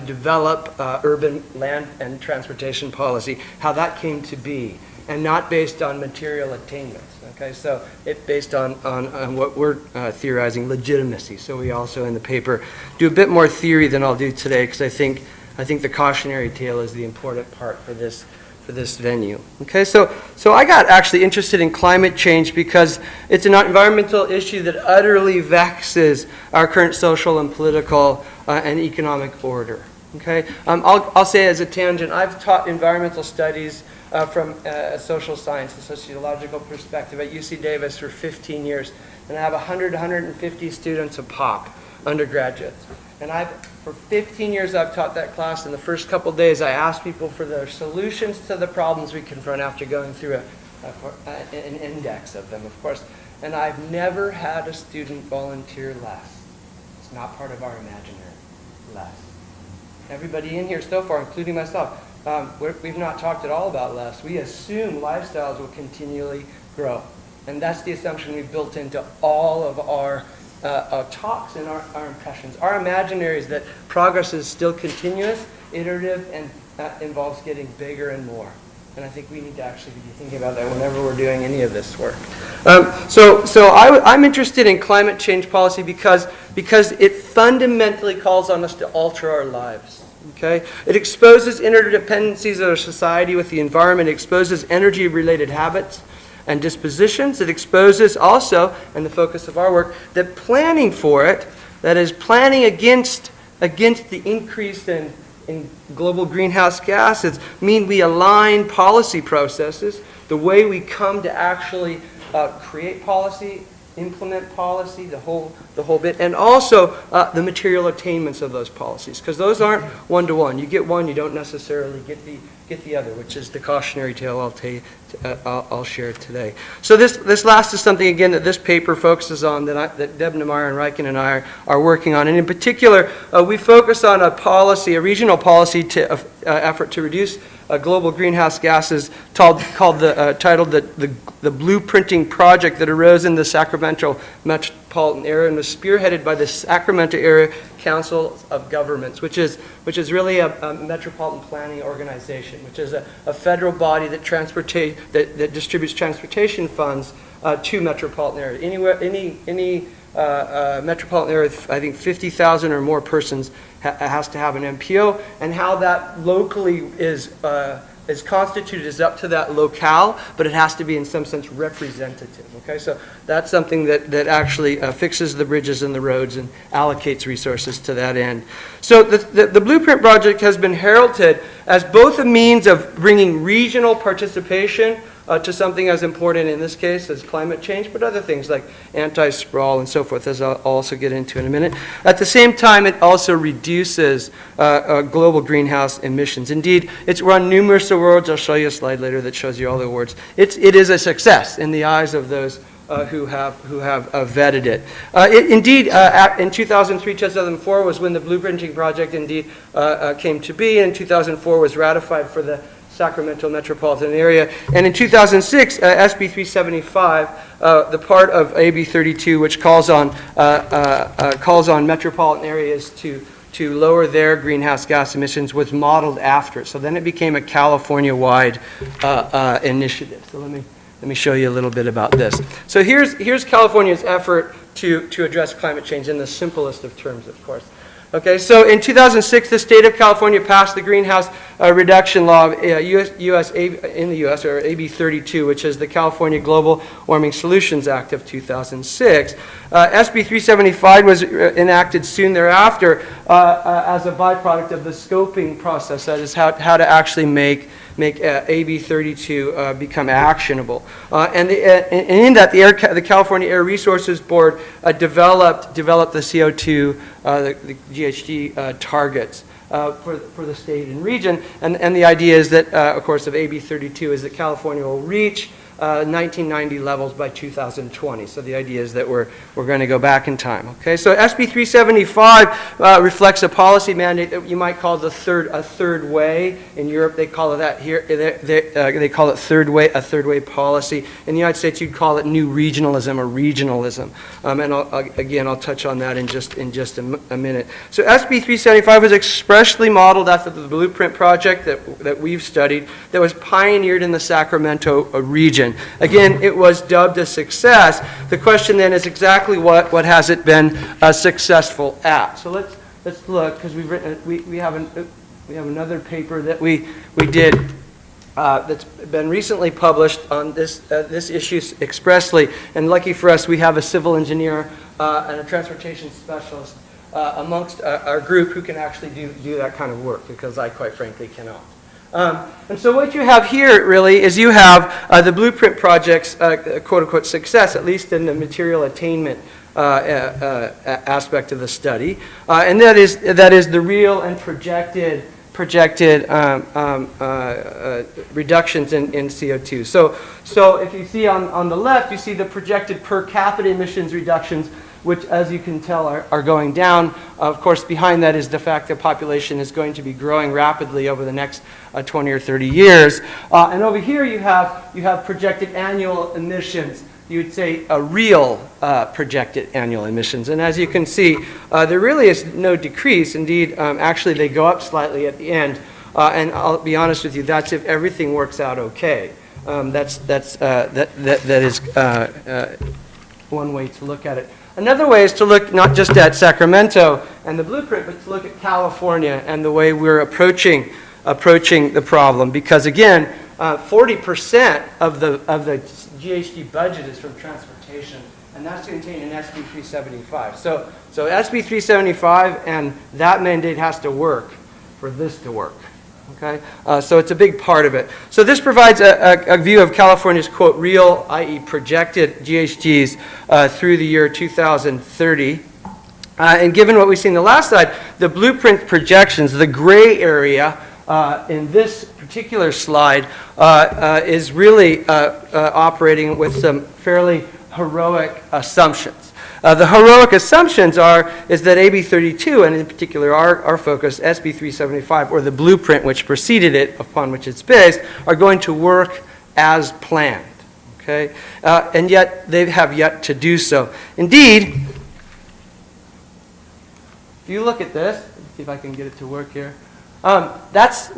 develop urban land and transportation policy, how that came to be, and not based on material attainments. Okay, so it's based on what we're theorizing, legitimacy. So we also in the paper do a bit more theory than I'll do today, because I think the cautionary tale is the important part for this venue. Okay, so I got actually interested in climate change because it's an environmental issue that utterly vexes our current social and political and economic order. Okay, I'll say as a tangent, I've taught environmental studies from a social science and sociological perspective at UC Davis for 15 years, and I have 150 students a pop, undergraduates. And for 15 years I've taught that class. In the first couple days I asked people for their solutions to the problems we confront after going through an index of them, of course. And I've never had a student volunteer less. It's not part of our imaginary, less. Everybody in here so far, including myself, we've not talked at all about less. We assume lifestyles will continually grow. And that's the assumption we've built into all of our talks and our impressions. Our imaginary is that progress is still continuous, iterative, and involves getting bigger and more. And I think we need to actually be thinking about that whenever we're doing any of this work. I'm interested in climate change policy because it fundamentally calls on us to alter our lives. Okay? It exposes interdependencies of our society with the environment. It exposes energy-related habits and dispositions. It exposes also, and the focus of our work, that planning for it, that is planning against the increase in global greenhouse gases, mean we align policy processes, the way we come to actually create policy, implement policy, the whole bit, and also the material attainments of those policies, because those aren't one-to-one. You get one, you don't necessarily get the other, which is the cautionary tale I'll share today. So this last is something, again, that this paper focuses on, that Deb Nemar and Riken and I are working on. And in particular, we focus on a regional policy effort to reduce global greenhouse gases titled the Blueprinting Project that arose in the Sacramento metropolitan area and was spearheaded by the Sacramento Area Council of Governments, which is really a metropolitan planning organization, which is a federal body that distributes transportation funds to metropolitan areas. Any metropolitan area, I think 50,000 or more persons has to have an MPO, and how that locally is constituted is up to that locale, but it has to be in some sense representative. Okay, so that's something that actually fixes the bridges and the roads and allocates resources to that end. So the Blueprint Project has been heralded as both a means of bringing regional participation to something as important in this case as climate change, but other things like anti-sprawl and so forth, as I'll also get into in a minute. At the same time, it also reduces global greenhouse emissions. Indeed, it's won numerous awards. I'll show you a slide later that shows you all the awards. It is a success in the eyes of those who have vetted it. Indeed, in 2003, 2004 was when the Blueprinting Project indeed came to be, and in 2004 was ratified for the Sacramento metropolitan area. And in 2006, SB 375, the part of AB 32, which calls on metropolitan areas to lower their greenhouse gas emissions, was modeled after it. So then it became a California-wide initiative. So let me show you a little bit about this. So here's California's effort to address climate change in the simplest of terms, of course. Okay, so in 2006, the state of California passed the greenhouse reduction law, in the U.S., or AB 32, which is the California Global Warming Solutions Act of 2006. SB 375 was enacted soon thereafter as a byproduct of the scoping process, that is how to actually make AB 32 become actionable. And in that, the California Air Resources Board developed the CO2, the GHG targets for the state and region. And the idea is that, of course, of AB 32 is that California will reach 1990 levels by 2020. So the idea is that we're going to go back in time. Okay, so SB 375 reflects a policy mandate that you might call a third way. In Europe, they call it that. Here, they call it a third way policy. In the United States, you'd call it new regionalism or regionalism. And I'll touch on that in just a minute. So SB 375 was expressly modeled after the Blueprint project that we've studied, that was pioneered in the Sacramento region. Again, it was dubbed a success. The question then is exactly what has it been successful at? So let's look, because we have another paper that we did that's been recently published on this issue expressly. And lucky for us, we have a civil engineer and a transportation specialist amongst our group who can actually do that kind of work, because I quite frankly cannot. And so what you have here really is you have the Blueprint project's quote-unquote success, at least in the material attainment aspect of the study, and that is the real and projected reductions in CO2. So if you see on the left, you see the projected per capita emissions reductions, which, as you can tell, are going down. Of course, behind that is the fact that population is going to be growing rapidly over the next 20 or 30 years. And over here you have projected annual emissions. You would say a real projected annual emissions. And as you can see, there really is no decrease. Indeed, actually, they go up slightly at the end. And I'll be honest with you, that's if everything works out okay. That is one way to look at it. Another way is to look not just at Sacramento and the Blueprint, but to look at California and the way we're approaching the problem. Because again, 40% of the GHG budget is from transportation, and that's contained in SB 375. So SB 375 and that mandate has to work for this to work. Okay, so it's a big part of it. So this provides a view of California's, quote, real, i.e. projected GHGs through the year 2030. And given what we see in the last slide, the Blueprint projections, the gray area in this particular slide is really operating with some fairly heroic assumptions. The heroic assumptions is that AB 32, and in particular our focus, SB 375, or the Blueprint which preceded it, upon which it's based, are going to work as planned. Okay? And yet they have yet to do so. Indeed, if you look at this, let's see if I can get it to work here. That's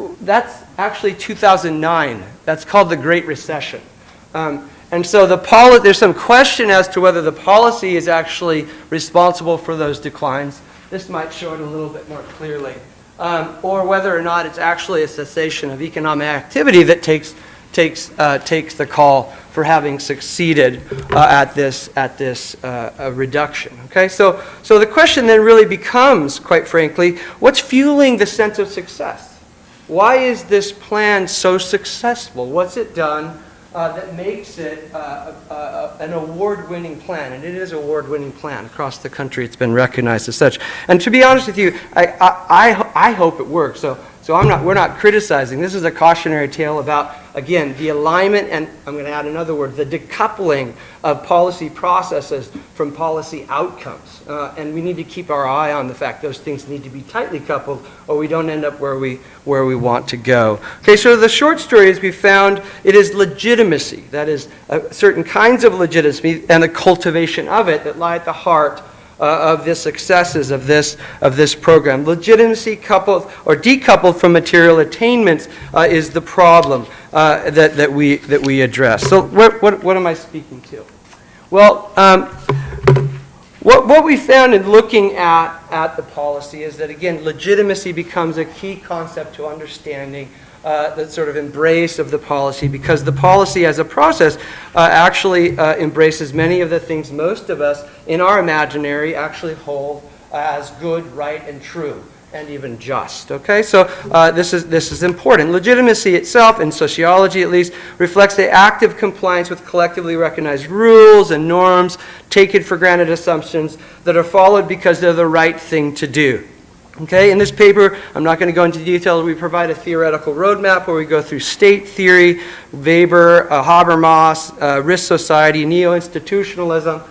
actually 2009. That's called the Great Recession. And so there's some question as to whether the policy is actually responsible for those declines. This might show it a little bit more clearly. Or whether or not it's actually a cessation of economic activity that takes the call for having succeeded at this reduction. Okay, so the question then really becomes, quite frankly, what's fueling the sense of success? Why is this plan so successful? What's it done that makes it an award-winning plan? And it is an award-winning plan across the country. It's been recognized as such. And to be honest with you, I hope it works. So So we're not criticizing. This is a cautionary tale about, again, the alignment, and I'm going to add another word, the decoupling of policy processes from policy outcomes. And we need to keep our eye on the fact those things need to be tightly coupled, or we don't end up where we want to go. Okay, so the short story is we found it is legitimacy, that is, certain kinds of legitimacy and the cultivation of it that lie at the heart of the successes of this program. Legitimacy coupled or decoupled from material attainments is the problem that we address. So what am I speaking to? Well, what we found in looking at the policy is that, again, legitimacy becomes a key concept to understanding the sort of embrace of the policy, because the policy as a process actually embraces many of the things most of us in our imaginary actually hold as good, right, and true, and even just. Okay, so this is important. Legitimacy itself, in sociology at least, reflects the active compliance with collectively recognized rules and norms, taken for granted assumptions that are followed because they're the right thing to do. Okay, in this paper, I'm not going to go into detail. We provide a theoretical roadmap where we go through state theory, Weber, Habermas, risk society, neo-institutionalism,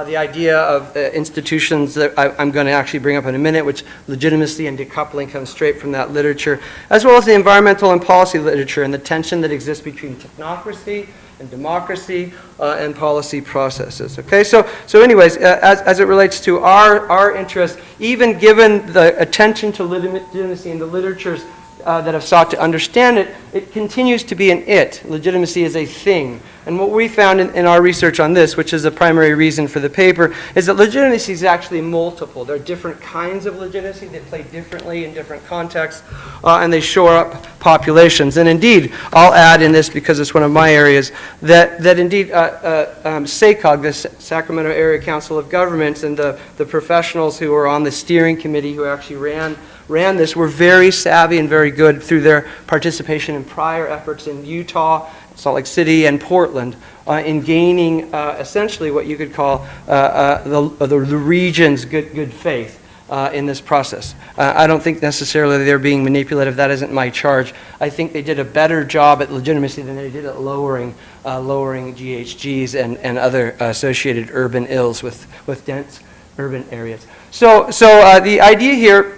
the idea of institutions that I'm going to actually bring up in a minute, which legitimacy and decoupling comes straight from that literature, as well as the environmental and policy literature and the tension that exists between technocracy and democracy and policy processes. Okay, so anyways, as it relates to our interest, even given the attention to legitimacy in the literatures that have sought to understand it, it continues to be an it. Legitimacy is a thing. And what we found in our research on this, which is the primary reason for the paper, is that legitimacy is actually multiple. There are different kinds of legitimacy that play differently in different contexts, and they shore up populations. And indeed, I'll add in this, because it's one of my areas, that indeed SACOG, the Sacramento Area Council of Governments, and the professionals who were on the steering committee who actually ran this were very savvy and very good through their participation in prior efforts in Utah, Salt Lake City, and Portland in gaining essentially what you could call the region's good faith in this process. I don't think necessarily they're being manipulative. That isn't my charge. I think they did a better job at legitimacy than they did at lowering GHGs and other associated urban ills with dense urban areas. So the idea here,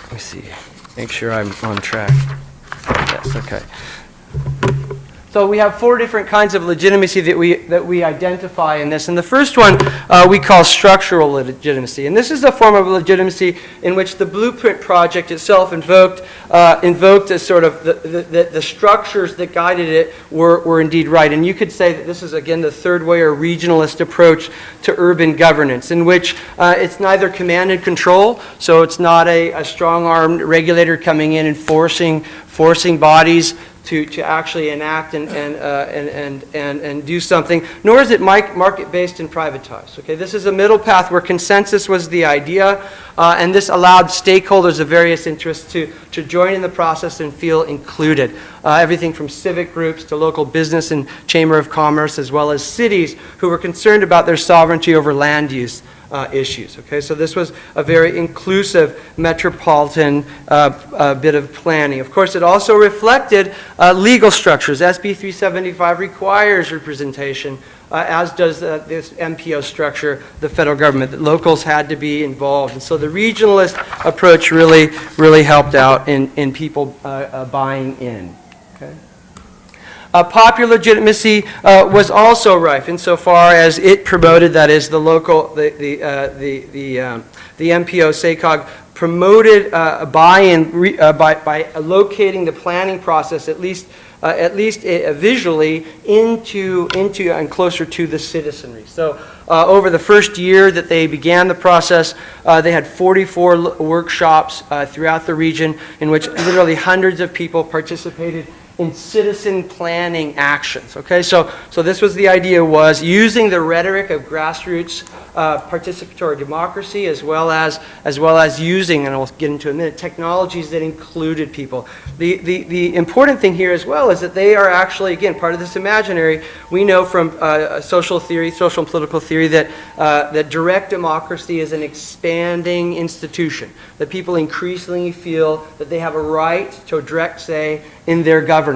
let me see, make sure I'm on track. Yes, okay. So we have 4 different kinds of legitimacy that we identify in this. And the first one we call structural legitimacy. And this is a form of legitimacy in which the Blueprint Project itself invoked as sort of the structures that guided it were indeed right. And you could say that this is, again, the third way or regionalist approach to urban governance, in which it's neither command and control, so it's not a strong-armed regulator coming in and forcing bodies to actually enact and do something, nor is it market-based and privatized. Okay, this is a middle path where consensus was the idea, and this allowed stakeholders of various interests to join in the process and feel included. Everything from civic groups to local business and chamber of commerce, as well as cities who were concerned about their sovereignty over land use issues. Okay, so this was a very inclusive metropolitan bit of planning. Of course, it also reflected legal structures. SB 375 requires representation, as does this MPO structure, the federal government. The locals had to be involved, and so the regionalist approach really helped out in people buying in. Okay. Popular legitimacy was also rife insofar as it promoted, that is, the local, the MPO, SACOG, promoted buy-in by locating the planning process at least visually into and closer to the citizenry. So over the first year that they began the process, they had 44 workshops throughout the region in which literally hundreds of people participated in citizen planning actions. Okay, so this was the idea, was using the rhetoric of grassroots participatory democracy, as well as using, and I'll get into in a minute, technologies that included people. The important thing here as well is that they are actually, again, part of this imaginary. We know from social theory, social and political theory, that direct democracy is an expanding institution, that people increasingly feel that they have a right to a direct say in their governance.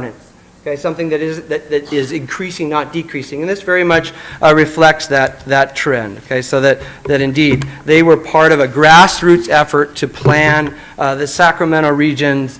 Okay, something that is increasing, not decreasing, and this very much reflects that trend. Okay, so that indeed they were part of a grassroots effort to plan the Sacramento region's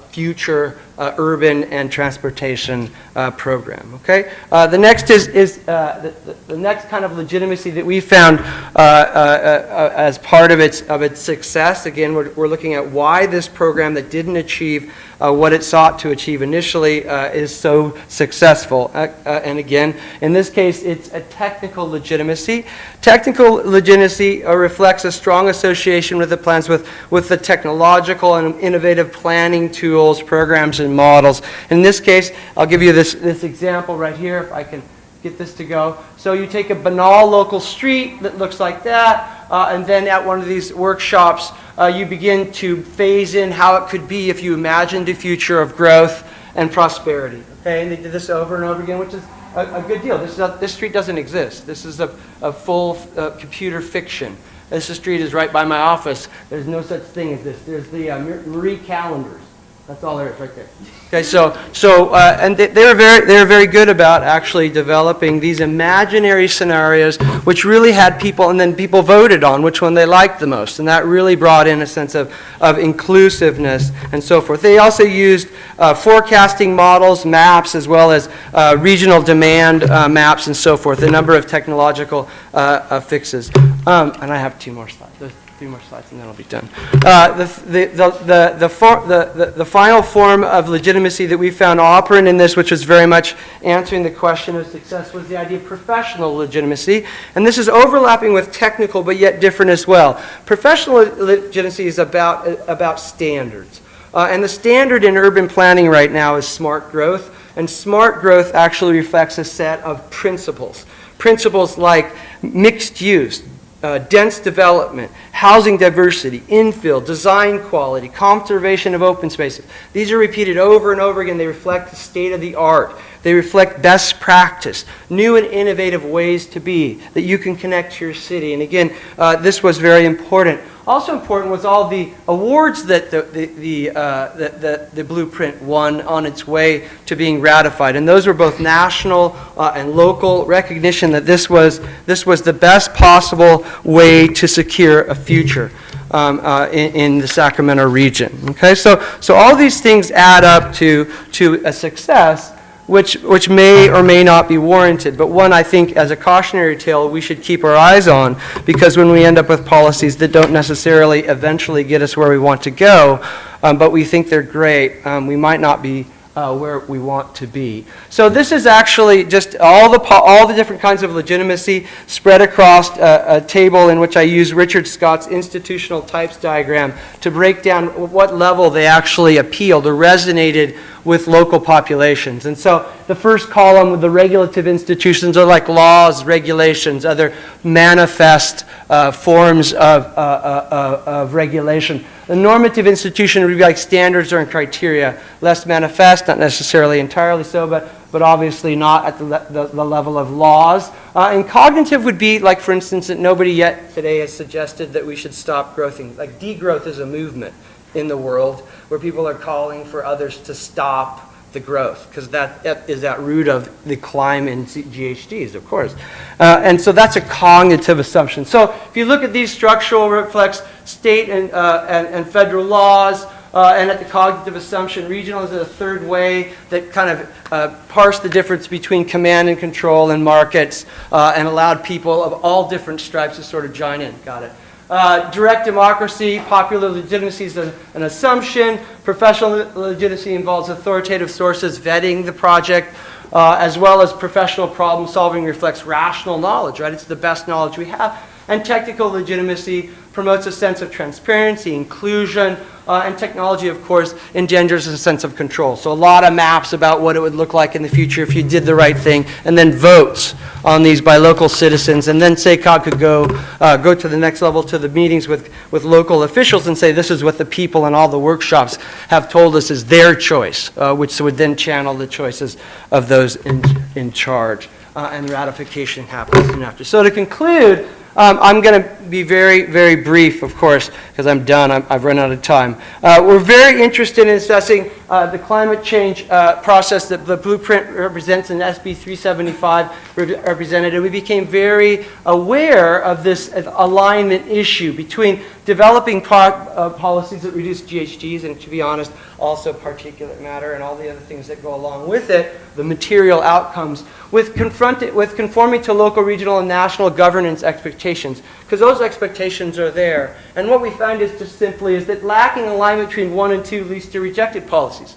future urban and transportation program. Okay, the next is the next kind of legitimacy that we found as part of its success. Again, we're looking at why this program that didn't achieve what it sought to achieve initially is so successful. And again, in this case, it's a technical legitimacy. Technical legitimacy reflects a strong association with the plans with the technological and innovative planning tools, programs, and models. In this case, I'll give you this example right here, if I can get this to go. So you take a banal local street that looks like that, and then at one of these workshops, you begin to phase in how it could be if you imagined a future of growth and prosperity. Okay, and they did this over and over again, which is a good deal. This street doesn't exist. This is a full computer fiction. This street is right by my office. There's no such thing as this. There's the Marie Callender's. That's all there is right there. Okay, and they were very good about actually developing these imaginary scenarios, which really had people, and then people voted on which one they liked the most, and that really brought in a sense of inclusiveness and so forth. They also used forecasting models, maps, as well as regional demand maps and so forth. A number of technological fixes, and I have 2 more slides. 3 more slides and then I'll be done. The final form of legitimacy that we found operant in this, which was very much answering the question of success, was the idea of professional legitimacy. And this is overlapping with technical, but yet different as well. Professional legitimacy is about standards. And the standard in urban planning right now is smart growth. And smart growth actually reflects a set of principles. Principles like mixed use, dense development, housing diversity, infill, design quality, conservation of open spaces. These are repeated over and over again. They reflect the state of the art. They reflect best practice, new and innovative ways to be, that you can connect to your city. And again, this was very important. Also important was all the awards that the blueprint won on its way to being ratified. And those were both national and local recognition that this was the best possible way to secure a future in the Sacramento region. Okay, so all these things add up to a success, which may or may not be warranted, but one I think as a cautionary tale we should keep our eyes on, because when we end up with policies that don't necessarily eventually get us where we want to go, but we think they're great, we might not be where we want to be. So this is actually just all the different kinds of legitimacy spread across a table in which I use Richard Scott's institutional types diagram to break down what level they actually appealed or resonated with local populations. And so the first column with the regulative institutions are like laws, regulations, other manifest forms of regulation. The normative institution would be like standards or criteria, less manifest, not necessarily entirely so, but obviously not at the level of laws. And cognitive would be like, for instance, that nobody yet today has suggested that we should stop growing. Like degrowth is a movement in the world where people are calling for others to stop the growth, because that is at root of the climb in GHGs, of course. And so that's a cognitive assumption. So if you look at these structural reflects state and federal laws, and at the cognitive assumption, regional is a third way that kind of parsed the difference between command and control and markets, and allowed people of all different stripes to sort of join in. Got it. Direct democracy, popular legitimacy is an assumption. Professional legitimacy involves authoritative sources vetting the project, as well as professional problem solving reflects rational knowledge, right? It's the best knowledge we have. And technical legitimacy promotes a sense of transparency, inclusion, and technology, of course, engenders a sense of control. So a lot of maps about what it would look like in the future if you did the right thing, and then votes on these by local citizens. And then SACOG could go to the next level, to the meetings with local officials and say, this is what the people in all the workshops have told us is their choice, which would then channel the choices of those in charge. And ratification happens soon after. So to conclude, I'm going to be very, very brief, of course, because I'm done. I've run out of time. We're very interested in assessing the climate change process that the blueprint represents in SB 375 represented. And we became very aware of this alignment issue between developing policies that reduce GHGs and, to be honest, also particulate matter and all the other things that go along with it, the material outcomes, with conforming to local, regional, and national governance expectations, because those expectations are there. And what we find is just simply is that lacking alignment between 1 and 2 leads to rejected policies.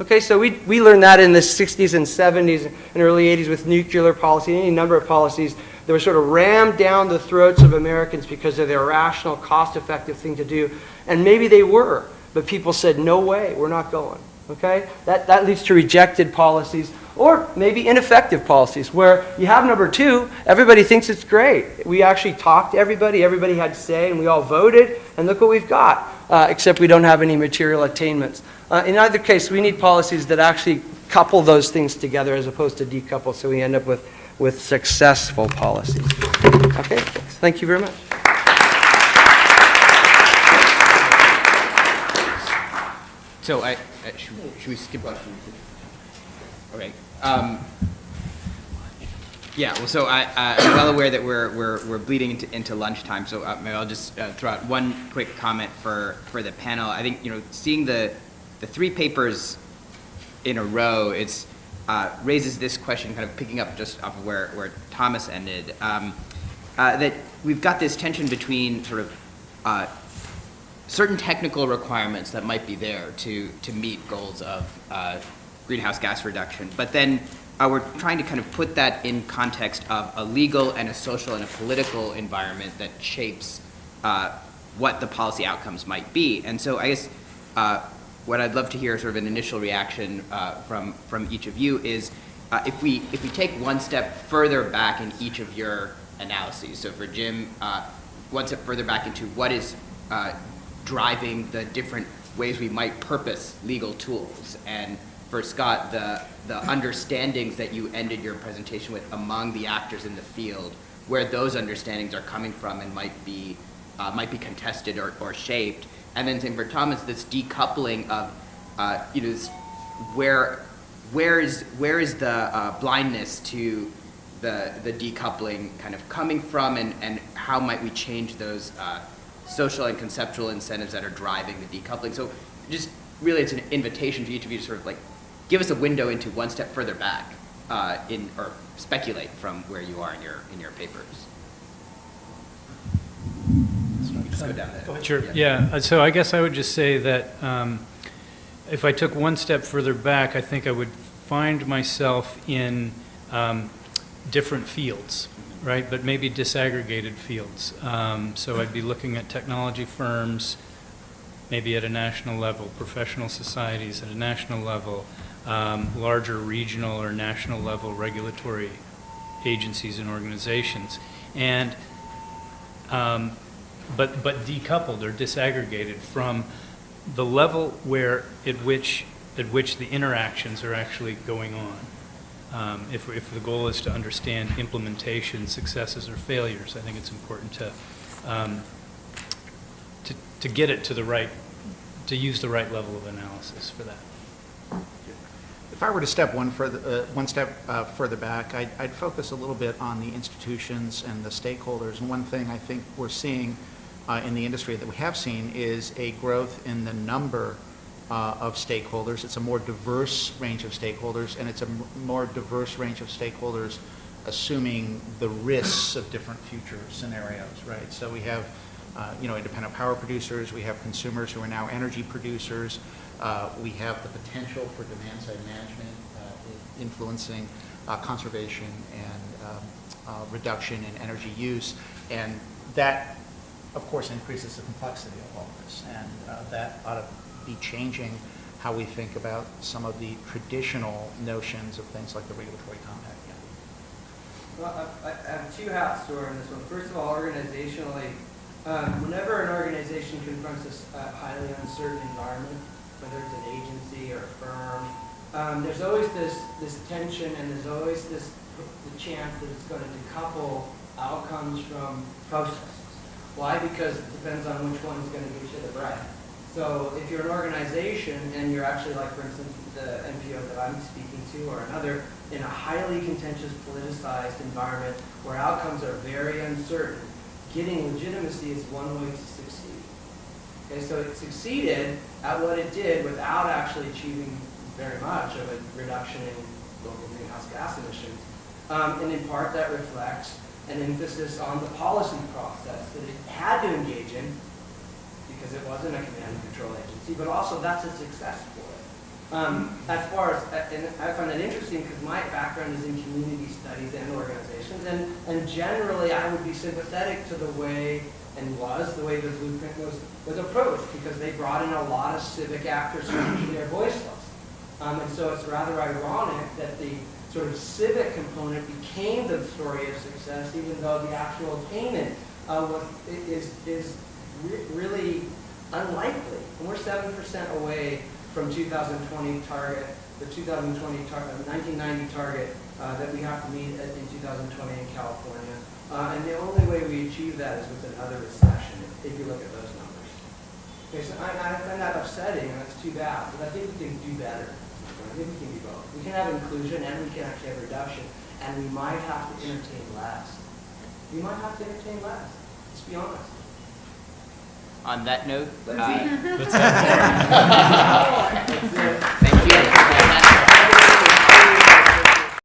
Okay, so we learned that in the 60s and 70s and early 80s with nuclear policy, any number of policies that were sort of rammed down the throats of Americans because of their rational, cost-effective thing to do. And maybe they were, but people said, no way, we're not going. Okay? That leads to rejected policies, or maybe ineffective policies, where you have number 2, everybody thinks it's great. We actually talked to everybody had say, and we all voted, and look what we've got, except we don't have any material attainments. In either case, we need policies that actually couple those things together as opposed to decouple, so we end up with successful policies. Okay, thank you very much. So should we skip on? Okay. Yeah. Well, so I'm well aware that we're bleeding into lunchtime. So maybe I'll just throw out one quick comment for the panel. I think seeing the 3 papers in a row, it's raises this question, kind of picking up just off of where Thomas ended, that we've got this tension between sort of certain technical requirements that might be there to meet goals of greenhouse gas reduction, but then we're trying to kind of put that in context of a legal and a social and a political environment that shapes what the policy outcomes might be. And so I guess what I'd love to hear, sort of an initial reaction from each of you, is if we take one step further back in each of your analyses. So for Jim, one step further back into what is driving the different ways we might purpose legal tools, and for Scott, the understandings that you ended your presentation with among the actors in the field, where those understandings are coming from and might be contested or shaped. And then same for Thomas, this decoupling of this, where is the blindness to the decoupling kind of coming from, and how might we change those social and conceptual incentives that are driving the decoupling? So just really, it's an invitation to each of you to sort of like give us a window into one step further back or speculate from where you are in your papers. So just go down there. Sure. Yeah. So I guess I would just say that if I took one step further back, I think I would find myself in different fields, right? But maybe disaggregated fields. So I'd be looking at technology firms, maybe at a national level, professional societies at a national level, larger regional or national level regulatory agencies and organizations, and but decoupled or disaggregated from the level at which the interactions are actually going on. If the goal is to understand implementation successes or failures, I think it's important to get it to the right, to use the right level of analysis for that. If I were to step one step further back, I'd focus a little bit on the institutions and the stakeholders. And one thing I think we're seeing in the industry that we have seen is a growth in the number of stakeholders. It's a more diverse range of stakeholders, and it's a more diverse range of stakeholders assuming the risks of different future scenarios, right? So we have independent power producers, we have consumers who are now energy producers, we have the potential for demand-side management influencing conservation and reduction in energy use, and That, of course, increases the complexity of all this, and that ought to be changing how we think about some of the traditional notions of things like the regulatory compact. Well, I have two hats to wear in this one. First of all, organizationally, whenever an organization confronts a highly uncertain environment, whether it's an agency or a firm, there's always this tension, and there's always the chance that it's going to decouple outcomes from processes. Why? Because it depends on which one's going to get you the bread. So if you're an organization and you're actually, like, for instance, the NPO that I'm speaking to or another, in a highly contentious, politicized environment where outcomes are very uncertain, getting legitimacy is one way to succeed. Okay, so it succeeded at what it did without actually achieving very much of a reduction in global greenhouse gas emissions. And in part that reflects an emphasis on the policy process that it had to engage in, because it wasn't a command and control agency, but also that's a success for it. As far as, and I find that interesting because my background is in community studies and organizations, and generally I would be sympathetic to the way, and the way the blueprint was approached, because they brought in a lot of civic actors who usually are voiceless. And so it's rather ironic that the sort of civic component became the story of success, even though the actual attainment is really unlikely. And we're 7% away from 2020 target, the 1990 target that we have to meet in 2020 in California. And the only way we achieve that is with another recession, if you look at those numbers. Okay, so I find that upsetting, and that's too bad, but I think we can do better. I think we can do both. We can have inclusion, and we can actually have reduction, and we might have to entertain less. We might have to entertain less. Let's be honest. On that note, Let's thank you.